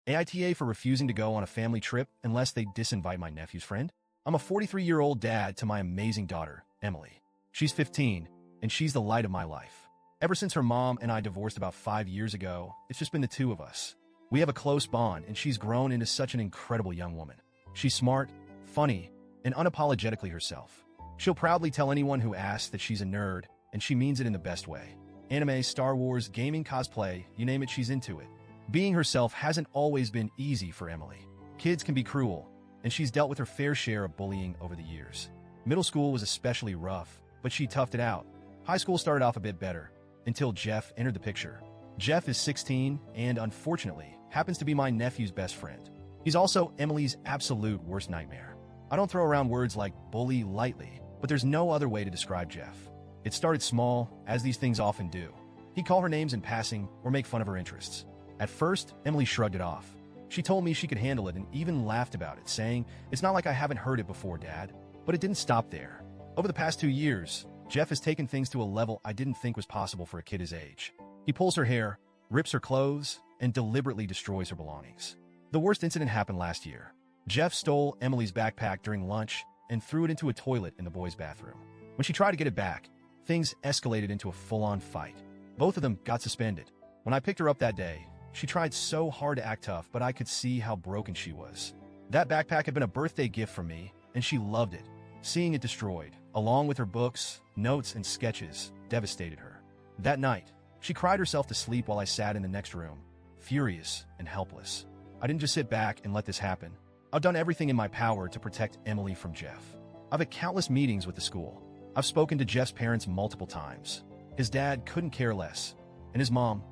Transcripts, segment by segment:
AITA for refusing to go on a family trip unless they disinvite my nephew's friend? I'm a 43-year-old dad to my amazing daughter, Emily. She's 15, and she's the light of my life. Ever since her mom and I divorced about 5 years ago, it's just been the two of us. We have a close bond, and she's grown into such an incredible young woman. She's smart, funny, and unapologetically herself. She'll proudly tell anyone who asks that she's a nerd, and she means it in the best way. Anime, Star Wars, gaming, cosplay, you name it, she's into it. Being herself hasn't always been easy for Emily. Kids can be cruel, and she's dealt with her fair share of bullying over the years. Middle school was especially rough, but she toughed it out. High school started off a bit better, until Jeff entered the picture. Jeff is 16 and, unfortunately, happens to be my nephew's best friend. He's also Emily's absolute worst nightmare. I don't throw around words like bully lightly, but there's no other way to describe Jeff. It started small, as these things often do. He'd call her names in passing or make fun of her interests. At first, Emily shrugged it off. She told me she could handle it and even laughed about it, saying, "It's not like I haven't heard it before, Dad." But it didn't stop there. Over the past 2 years, Jeff has taken things to a level I didn't think was possible for a kid his age. He pulls her hair, rips her clothes, and deliberately destroys her belongings. The worst incident happened last year. Jeff stole Emily's backpack during lunch and threw it into a toilet in the boys' bathroom. When she tried to get it back, things escalated into a full-on fight. Both of them got suspended. When I picked her up that day, she tried so hard to act tough, but I could see how broken she was. That backpack had been a birthday gift from me, and she loved it. Seeing it destroyed, along with her books, notes, and sketches, devastated her. That night, she cried herself to sleep while I sat in the next room, furious and helpless. I didn't just sit back and let this happen. I've done everything in my power to protect Emily from Jeff. I've had countless meetings with the school. I've spoken to Jeff's parents multiple times. His dad couldn't care less. And his mom,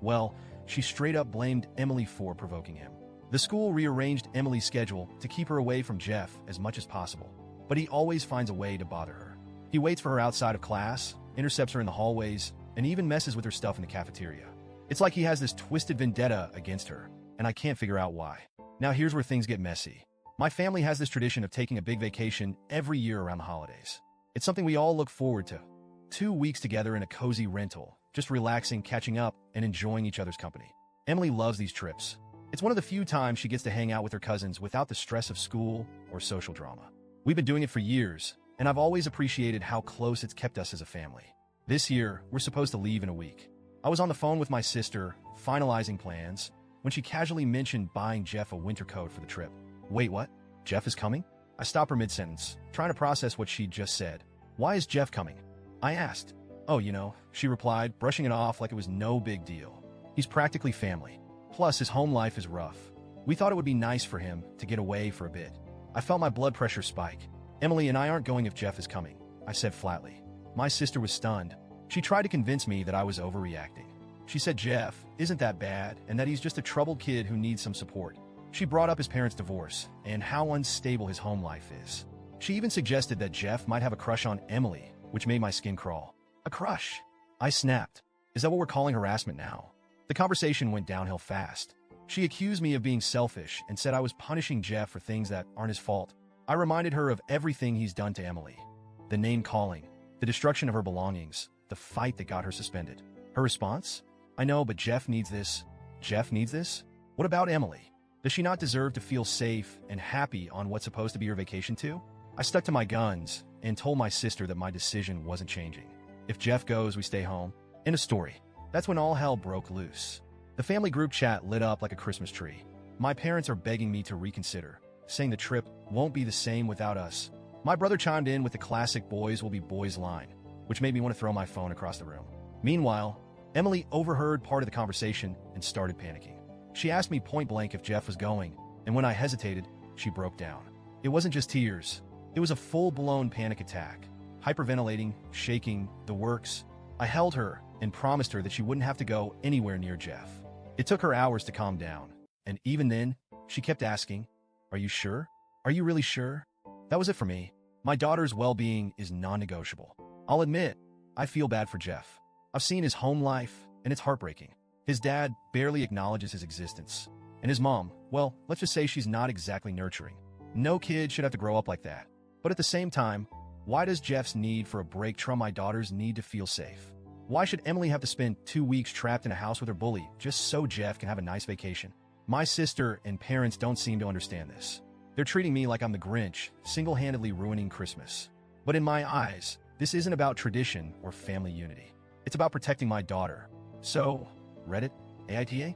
well, she straight up blamed Emily for provoking him. The school rearranged Emily's schedule to keep her away from Jeff as much as possible. But he always finds a way to bother her. He waits for her outside of class, intercepts her in the hallways, and even messes with her stuff in the cafeteria. It's like he has this twisted vendetta against her, and I can't figure out why. Now here's where things get messy. My family has this tradition of taking a big vacation every year around the holidays. It's something we all look forward to. 2 weeks together in a cozy rental, just relaxing, catching up, and enjoying each other's company. Emily loves these trips. It's one of the few times she gets to hang out with her cousins without the stress of school or social drama. We've been doing it for years, and I've always appreciated how close it's kept us as a family. This year, we're supposed to leave in a week. I was on the phone with my sister, finalizing plans, when she casually mentioned buying Jeff a winter coat for the trip. Wait, what? Jeff is coming? I stopped her mid-sentence, trying to process what she'd just said. Why is Jeff coming? I asked. Oh, she replied, brushing it off like it was no big deal. He's practically family. Plus, his home life is rough. We thought it would be nice for him to get away for a bit. I felt my blood pressure spike. Emily and I aren't going if Jeff is coming, I said flatly. My sister was stunned. She tried to convince me that I was overreacting. She said Jeff isn't that bad and that he's just a troubled kid who needs some support. She brought up his parents' divorce and how unstable his home life is. She even suggested that Jeff might have a crush on Emily, which made my skin crawl. A crush? I snapped. Is that what we're calling harassment now? The conversation went downhill fast. She accused me of being selfish and said I was punishing Jeff for things that aren't his fault. I reminded her of everything he's done to Emily. The name-calling, the destruction of her belongings, the fight that got her suspended. Her response? I know, but Jeff needs this. Jeff needs this? What about Emily? Does she not deserve to feel safe and happy on what's supposed to be her vacation too? I stuck to my guns and told my sister that my decision wasn't changing. If Jeff goes, we stay home. End of story. That's when all hell broke loose. The family group chat lit up like a Christmas tree. My parents are begging me to reconsider, saying the trip won't be the same without us. My brother chimed in with the classic boys will be boys line, which made me want to throw my phone across the room. Meanwhile, Emily overheard part of the conversation and started panicking. She asked me point blank if Jeff was going, and when I hesitated, she broke down. It wasn't just tears. It was a full-blown panic attack. Hyperventilating, shaking, the works. I held her and promised her that she wouldn't have to go anywhere near Jeff. It took her hours to calm down, and even then, she kept asking, "Are you sure? Are you really sure?" That was it for me. My daughter's well-being is non-negotiable. I'll admit, I feel bad for Jeff. I've seen his home life, and it's heartbreaking. His dad barely acknowledges his existence. And his mom, well, let's just say she's not exactly nurturing. No kid should have to grow up like that. But at the same time, why does Jeff's need for a break trump my daughter's need to feel safe? Why should Emily have to spend 2 weeks trapped in a house with her bully just so Jeff can have a nice vacation? My sister and parents don't seem to understand this. They're treating me like I'm the Grinch, single-handedly ruining Christmas. But in my eyes, this isn't about tradition or family unity. It's about protecting my daughter. So, Reddit, AITA?